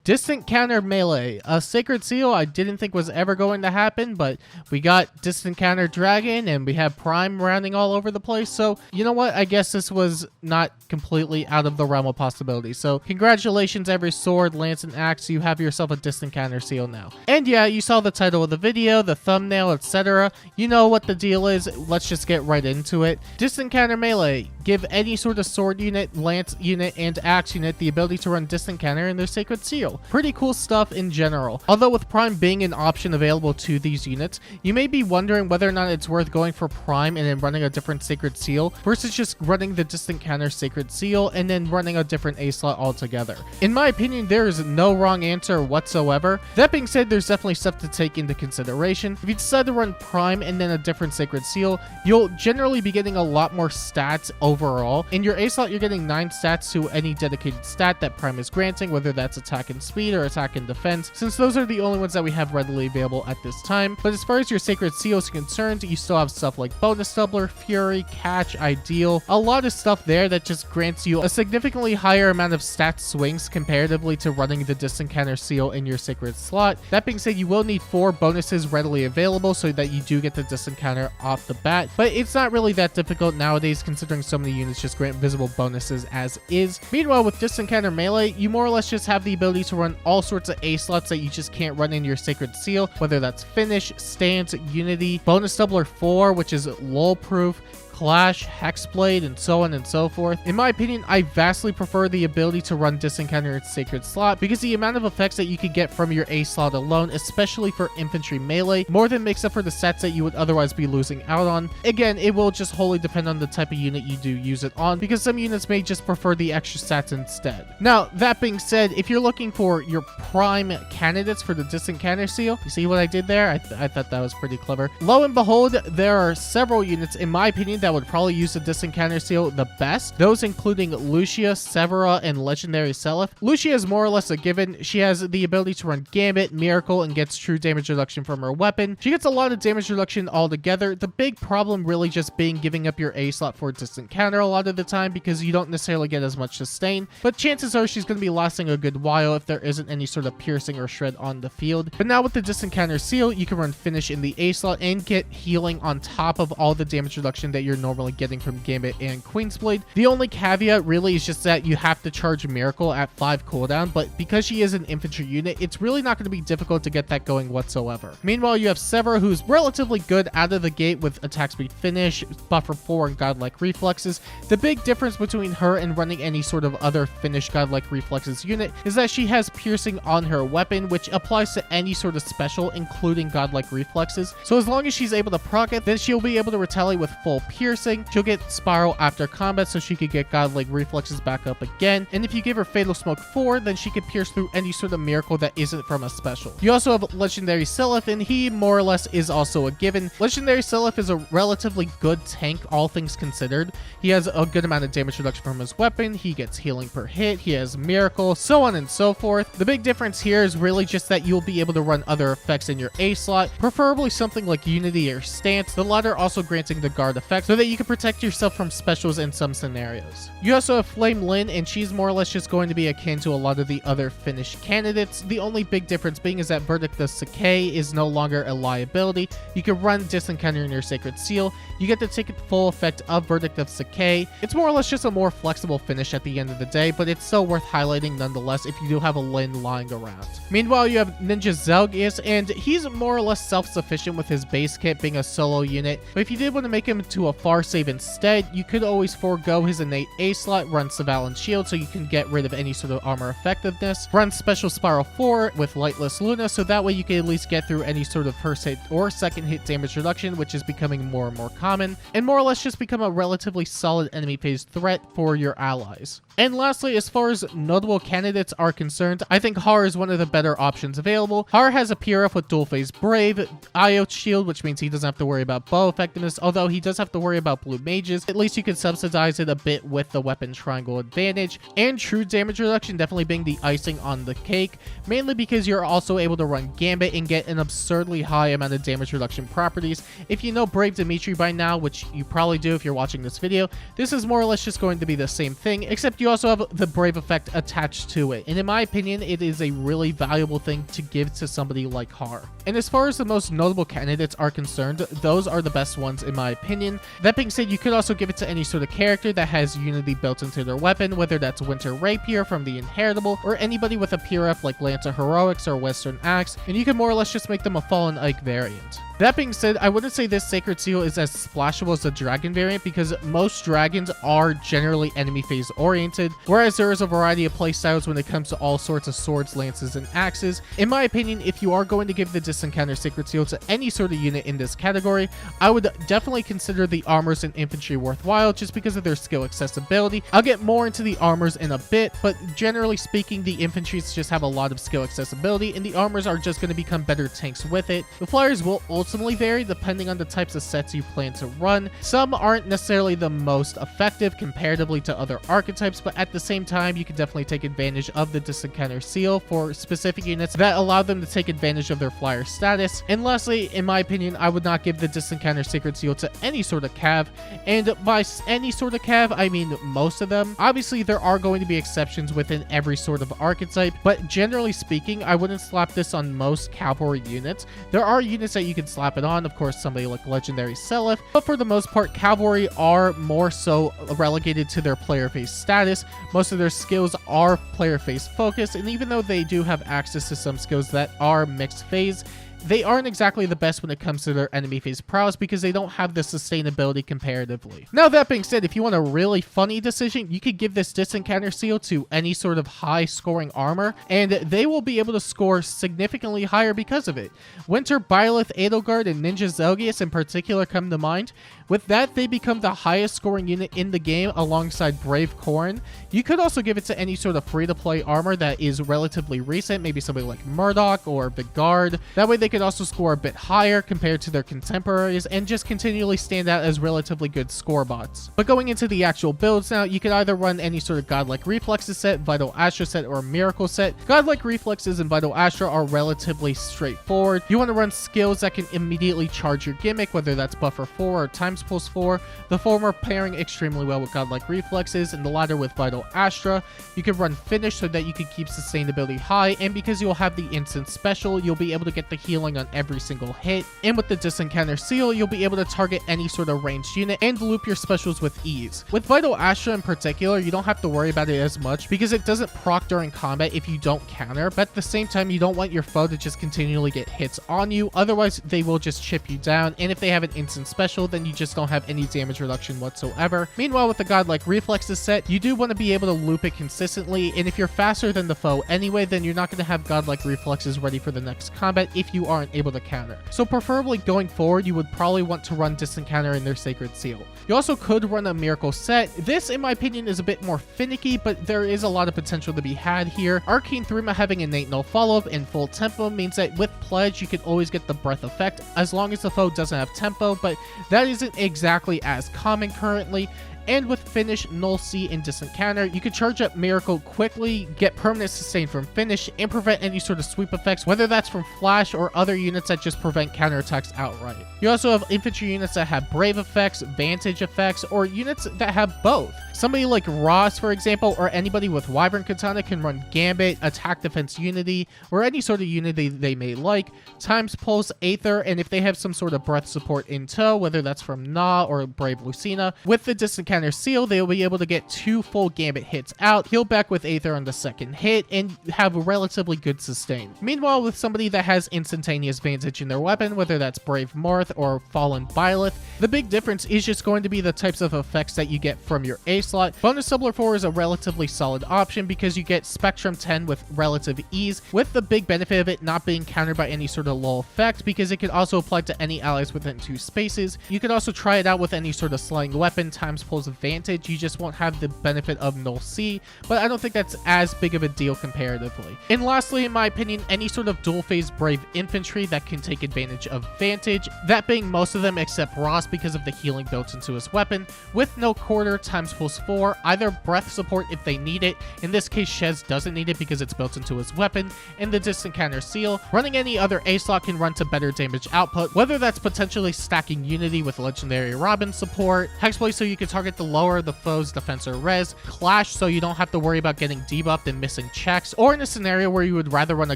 Distant Counter Melee. A Sacred Seal I didn't think was ever going to happen, but we got Distant Counter Dragon and we have Prime rounding all over the place. So, you know what? I guess this was not completely out of the realm of possibility. So, congratulations every sword, lance, and axe. You have yourself a Distant Counter Seal now. And yeah, you saw the title of the video, the thumbnail, etc. You know what the deal is. Let's just get right into it. Distant Counter Melee. Give any sort of sword unit, lance unit, and axe unit the ability to run Distant Counter in their Sacred Seal. Pretty cool stuff in general. Although with Prime being an option available to these units, you may be wondering whether or not it's worth going for Prime and then running a different Sacred Seal versus just running the Distant Counter Sacred Seal and then running a different A slot altogether. In my opinion, there is no wrong answer whatsoever. That being said, there's definitely stuff to take into consideration. If you decide to run Prime and then a different Sacred Seal, you'll generally be getting a lot more stats overall. In your A slot, you're getting 9 stats to any dedicated stat that Prime is granting, whether that's attack and speed or attack and defense, since those are the only ones that we have readily available at this time. But as far as your Sacred Seal is concerned, you still have stuff like Bonus Doubler, Fury, Catch, Ideal, a lot of stuff there that just grants you a significantly higher amount of stat swings comparatively to running the Distant Counter Seal in your Sacred slot. That being said, you will need 4 bonuses readily available so that you do get the Distant Counter off the bat, but it's not really that difficult nowadays considering so many units just grant visible bonuses as is. Meanwhile, with Distant Counter Melee, you more or less just have the ability to run all sorts of A slots that you just can't run in your Sacred Seal, whether that's Finish, Stance, Unity, Bonus Doubler 4, which is lull proof, Clash, Hexblade, and so on and so forth. In my opinion, I vastly prefer the ability to run Distant Counter in Sacred slot because the amount of effects that you could get from your A slot alone, especially for infantry melee, more than makes up for the stats that you would otherwise be losing out on. Again, it will just wholly depend on the type of unit you do use it on, because some units may just prefer the extra stats instead. Now, that being said, if you're looking for your prime candidates for the Distant Counter Seal, you see what I did there? I thought that was pretty clever. Lo and behold, there are several units, in my opinion, that would probably use the Distant Counter Seal the best, those including Lucia, Severa, and Legendary Seliph. Lucia is more or less a given. She has the ability to run Gambit, Miracle, and gets true damage reduction from her weapon. She gets a lot of damage reduction altogether. The big problem really just being giving up your A slot for Distant Counter a lot of the time because you don't necessarily get as much sustain, but chances are she's going to be lasting a good while if there isn't any sort of piercing or shred on the field. But now with the Distant Counter Seal, you can run Finish in the A slot and get healing on top of all the damage reduction that you're normally getting from Gambit and Queen's Blade. The only caveat really is just that you have to charge Miracle at 5 cooldown, but because she is an infantry unit, it's really not going to be difficult to get that going whatsoever. Meanwhile, you have Severa, who's relatively good out of the gate with attack speed Finish, buffer 4, and godlike reflexes. The big difference between her and running any sort of other Finish godlike reflexes unit is that she has piercing on her weapon, which applies to any sort of special, including godlike reflexes. So as long as she's able to proc it, then she'll be able to retaliate with full piercing. She'll get Spiral after combat so she could get godlike reflexes back up again. And if you give her Fatal Smoke 4, then she could pierce through any sort of miracle that isn't from a special. You also have Legendary Seliph, and he more or less is also a given. Legendary Seliph is a relatively good tank, all things considered. He has a good amount of damage reduction from his weapon. He gets healing per hit. He has Miracle, so on and so forth. The big difference here is really just that you'll be able to run other effects in your A slot, preferably something like Unity or Stance, the latter also granting the guard effect so that you can protect yourself from specials in some scenarios. You also have Flame Lyn, and she's more or less just going to be akin to a lot of the other Finnish candidates. The only big difference being is that Verdict of Sakai is no longer a liability. You can run Distant Counter in your Sacred Seal. You get to take full effect of Verdict of Sakai. It's more or less just a more flexible finish at the end of the day, but it's still worth highlighting nonetheless if you do have a Lyn lying around. Meanwhile, you have Ninja Zelgius, and he's more or less self-sufficient with his base kit being a solo unit, but if you did want to make him into a far save instead, you could always forego his innate A slot, run Savalin Shield so you can get rid of any sort of armor effectiveness, run Special Spiral 4 with Lightless Luna so that way you can at least get through any sort of first hit or second hit damage reduction, which is becoming more and more common, and more or less just become a relatively solid enemy phase threat for your allies. And lastly, as far as notable candidates are concerned, I think Har is one of the better options available. Har has a PRF with dual phase Brave, IO Shield, which means he doesn't have to worry about bow effectiveness, although he does have to worry about blue mages. At least you can subsidize it a bit with the weapon triangle advantage, and true damage reduction definitely being the icing on the cake, mainly because you're also able to run Gambit and get an absurdly high amount of damage reduction properties. If you know Brave Dimitri by now, which you probably do if you're watching this video, this is more or less just going to be the same thing, except you you also have the Brave effect attached to it. And in my opinion, it is a really valuable thing to give to somebody like Har. And as far as the most notable candidates are concerned, those are the best ones in my opinion. That being said, you could also give it to any sort of character that has Unity built into their weapon, whether that's Winter Rapier from the Inheritable, or anybody with a PRF like Lancer Heroics or Western Axe, and you can more or less just make them a Fallen Ike variant. That being said, I wouldn't say this Sacred Seal is as splashable as the Dragon variant because most dragons are generally enemy phase oriented, whereas there is a variety of playstyles when it comes to all sorts of swords, lances, and axes. In my opinion, if you are going to give the Disencounter Sacred Seal to any sort of unit in this category, I would definitely consider the armors and infantry worthwhile just because of their skill accessibility. I'll get more into the armors in a bit, but generally speaking, the infantries just have a lot of skill accessibility, and the armors are just going to become better tanks with it. The flyers will ultimately vary depending on the types of sets you plan to run. Some aren't necessarily the most effective comparatively to other archetypes, but at the same time, you can definitely take advantage of the Disencounter Seal for specific units that allow them to take advantage of their flyer status. And lastly, in my opinion, I would not give the Disencounter Sacred Seal to any sort of cav, and by any sort of cav, I mean most of them. Obviously, there are going to be exceptions within every sort of archetype, but generally speaking, I wouldn't slap this on most cavalry units. There are units that you can slap it on, of course, somebody like Legendary Seliph, but for the most part, cavalry are more so relegated to their player face status. Most of their skills are player face focused, and even though they do have access to some skills that are mixed phase, they aren't exactly the best when it comes to their enemy phase prowess because they don't have the sustainability comparatively. Now, that being said, if you want a really funny decision, you could give this Disencounter Seal to any sort of high scoring armor, and they will be able to score significantly higher because of it. Winter Byleth, Edelgard, and Ninja Zelgius in particular come to mind. With that, they become the highest scoring unit in the game alongside Brave Corrin. You could also give it to any sort of free-to-play armor that is relatively recent, maybe somebody like Murdoch or Vigard. That way they could also score a bit higher compared to their contemporaries and just continually stand out as relatively good score bots. But going into the actual builds now, you could either run any sort of Godlike Reflexes set, Vital Astra set, or Miracle set. Godlike Reflexes and Vital Astra are relatively straightforward. You want to run skills that can immediately charge your gimmick, whether that's Buffer 4 or Times Pulse 4, the former pairing extremely well with Godlike Reflexes and the latter with Vital Astra. You can run Finish so that you can keep sustainability high, and because you'll have the instant special, you'll be able to get the healing on every single hit. And with the Disencounter Seal, you'll be able to target any sort of ranged unit and loop your specials with ease. With Vital Astra in particular, you don't have to worry about it as much because it doesn't proc during combat if you don't counter, but at the same time, you don't want your foe to just continually get hits on you, otherwise they will just chip you down, and if they have an instant special, then you just don't have any damage reduction whatsoever. Meanwhile, with the Godlike Reflexes set, you do want to be able to loop it consistently, and if you're faster than the foe anyway, then you're not going to have Godlike Reflexes ready for the next combat if you aren't able to counter. So preferably going forward, you would probably want to run Disencounter in their Sacred Seal. You also could run a Miracle set. This, in my opinion, is a bit more finicky, but there is a lot of potential to be had here. Arcane Thruma having innate no follow-up and full tempo means that with Pledge, you can always get the breath effect as long as the foe doesn't have tempo, but that isn't exactly as common currently. And with Finish, Null C, and Disencounter, you can charge up Miracle quickly, get permanent sustain from Finish, and prevent any sort of sweep effects, whether that's from Flash or other units that just prevent counterattacks outright. You also have infantry units that have Brave effects, Vantage effects, or units that have both. Somebody like Ross, for example, or anybody with Wyvern Katana can run Gambit, Attack Defense Unity, or any sort of unity they may like, Times Pulse, Aether, and if they have some sort of breath support in tow, whether that's from Na or Brave Lucina. With the Disencounter Seal, they'll be able to get 2 full Gambit hits out, heal back with Aether on the second hit, and have relatively good sustain. Meanwhile, with somebody that has instantaneous Vantage in their weapon, whether that's Brave Marth or Fallen Byleth, the big difference is just going to be the types of effects that you get from your A slot. Bonus Doubler 4 is a relatively solid option because you get Spectrum 10 with relative ease, with the big benefit of it not being countered by any sort of lull effect because it could also apply to any allies within 2 spaces. You could also try it out with any sort of Slaying Weapon, Times Pulse Vantage. You just won't have the benefit of Null C, but I don't think that's as big of a deal comparatively. And lastly, in my opinion, any sort of dual phase Brave Infantry that can take advantage of Vantage, that being most of them except Ross because of the healing built into his weapon, with no quarter, Times Pulse 4, either breath support if they need it, in this case Shez doesn't need it because it's built into his weapon, and the Disencounter Seal. Running any other A slot can run to better damage output, whether that's potentially stacking Unity with Legendary Robin support, Hexblade so you can target target to lower the foe's defense or res, clash so you don't have to worry about getting debuffed and missing checks, or in a scenario where you would rather run a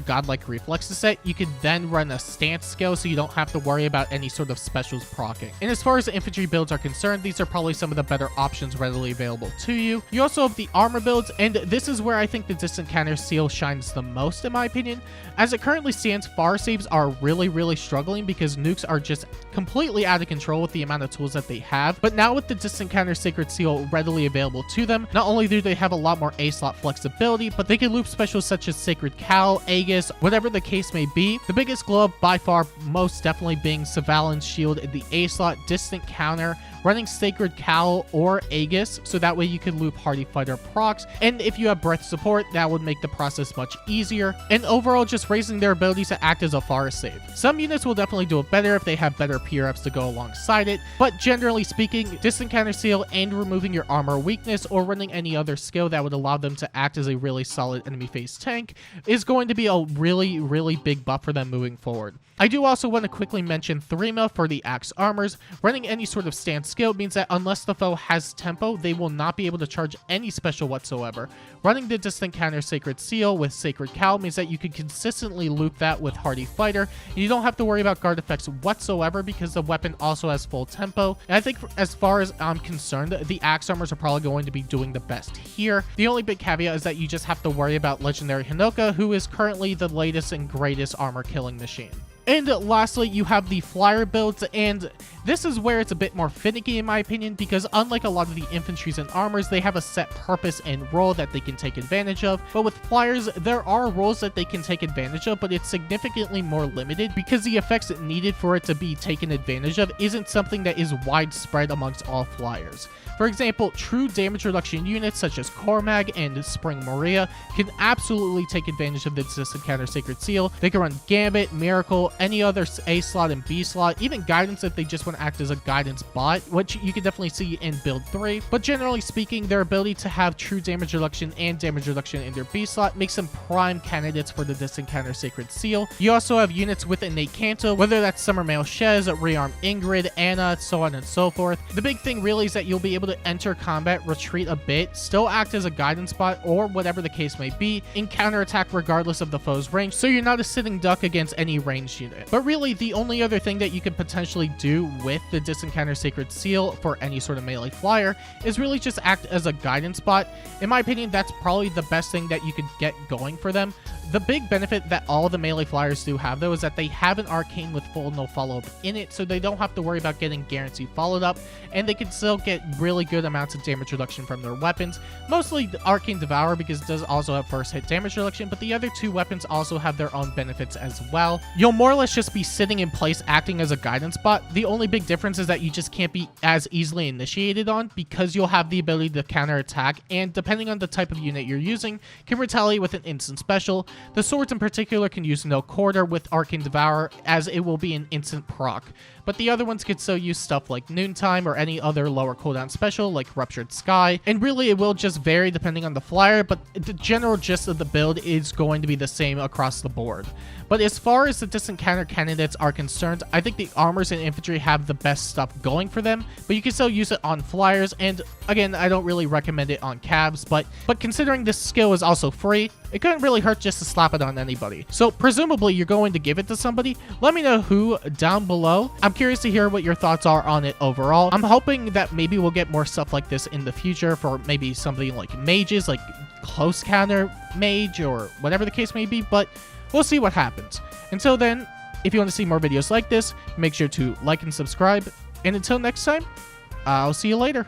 godlike reflexes set, you could then run a stance skill so you don't have to worry about any sort of specials proccing. And as far as the infantry builds are concerned, these are probably some of the better options readily available to you. You also have the armor builds, and this is where I think the distant counter seal shines the most in my opinion. As it currently stands, fire saves are really struggling because nukes are just completely out of control with the amount of tools that they have. But now with the distant counter sacred seal readily available to them, not only do they have a lot more A slot flexibility, but they can loop specials such as Sacred Cowl, Aegis, whatever the case may be. The biggest glow up by far most definitely being Savalin's shield in the A slot, distant counter, running Sacred Cowl or Aegis, so that way you can loop Hardy Fighter procs, and if you have breath support, that would make the process much easier, and overall just raising their abilities to act as a fire save. Some units will definitely do it better if they have better PRFs to go alongside it, but generally speaking, distant counter seal and removing your armor weakness or running any other skill that would allow them to act as a really solid enemy phase tank is going to be a really big buff for them moving forward. I do also want to quickly mention Threma for the Axe Armors. Running any sort of stance skill means that unless the foe has tempo, they will not be able to charge any special whatsoever. Running the distant counter Sacred Seal with Sacred Cowl means that you can consistently loop that with Hardy Fighter, and you don't have to worry about guard effects whatsoever because the weapon also has full tempo. And I think as far as I'm concerned, the Axe Armors are probably going to be doing the best here. The only big caveat is that you just have to worry about Legendary Hinoka, who is currently the latest and greatest armor killing machine. And lastly, you have the flyer builds, and this is where it's a bit more finicky in my opinion, because unlike a lot of the infantries and armors, they have a set purpose and role that they can take advantage of. But with flyers, there are roles that they can take advantage of, but it's significantly more limited because the effects needed for it to be taken advantage of isn't something that is widespread amongst all flyers. For example, true damage reduction units such as Cormag and Spring Maria can absolutely take advantage of the distant counter Sacred Seal. They can run Gambit, Miracle, any other A slot and B slot, even Guidance if they just want to act as a Guidance bot, which you can definitely see in build 3. But generally speaking, their ability to have true damage reduction and damage reduction in their B slot makes them prime candidates for the distant counter Sacred Seal. You also have units with innate Canto, whether that's Summer Male Shez, Rearm Ingrid, Anna, so on and so forth. The big thing really is that you'll be able to enter combat, retreat a bit, still act as a guidance bot, or whatever the case may be, in counterattack regardless of the foe's range, so you're not a sitting duck against any ranged unit. But really, the only other thing that you could potentially do with the distant counter Sacred Seal for any sort of melee flyer is really just act as a guidance bot. In my opinion, that's probably the best thing that you could get going for them. The big benefit that all the melee flyers do have, though, is that they have an arcane with full no follow-up in it, so they don't have to worry about getting guaranteed followed up, and they can still get really good amounts of damage reduction from their weapons. Mostly the Arcane Devourer, because it does also have first hit damage reduction, but the other two weapons also have their own benefits as well. You'll more or less just be sitting in place acting as a guidance bot. The only big difference is that you just can't be as easily initiated on, because you'll have the ability to counterattack, and depending on the type of unit you're using, can retaliate with an instant special. The swords in particular can use no quarter with Arcane Devourer, as it will be an instant proc. But the other ones could still use stuff like Noontime or any other lower cooldown special like Ruptured Sky, and really it will just vary depending on the flyer, but the general gist of the build is going to be the same across the board. But as far as the distant counter candidates are concerned, I think the armors and infantry have the best stuff going for them, but you can still use it on flyers, and again, I don't really recommend it on cabs, but considering this skill is also free, it couldn't really hurt just to slap it on anybody. So presumably you're going to give it to somebody. Let me know who down below. I'm curious to hear what your thoughts are on it overall. I'm hoping that maybe we'll get more stuff like this in the future for maybe something like mages, like close counter mage or whatever the case may be, but we'll see what happens. Until then, if you want to see more videos like this, make sure to like and subscribe. And until next time, I'll see you later.